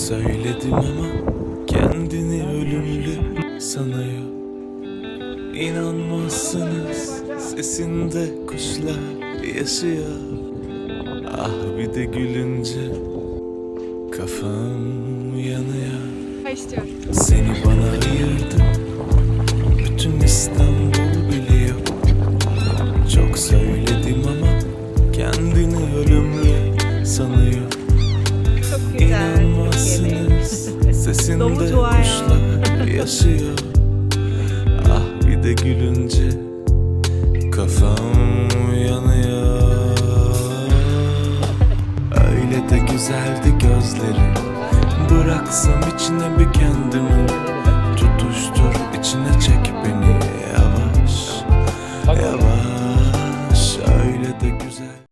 söyledim ama kendini ölümlü sanıyor. İnanmazsınız, sesinde kuşlar yaşıyor. Ah bir de gülünce kafam yanıyor. İstiyorum. Seni bana ayırdı, bütün İstanbul biliyor. Çok söyledim ama kendini ölümlü sanıyor. Çok güzel. İnanmazsınız, sesinde Domuz var ya. kuşlar yaşıyor. Ah bir de gülünce kafam yanıyor. Öyle de güzeldi gözlerin, bıraksam içine bir kendimi, tutuştur içine çek.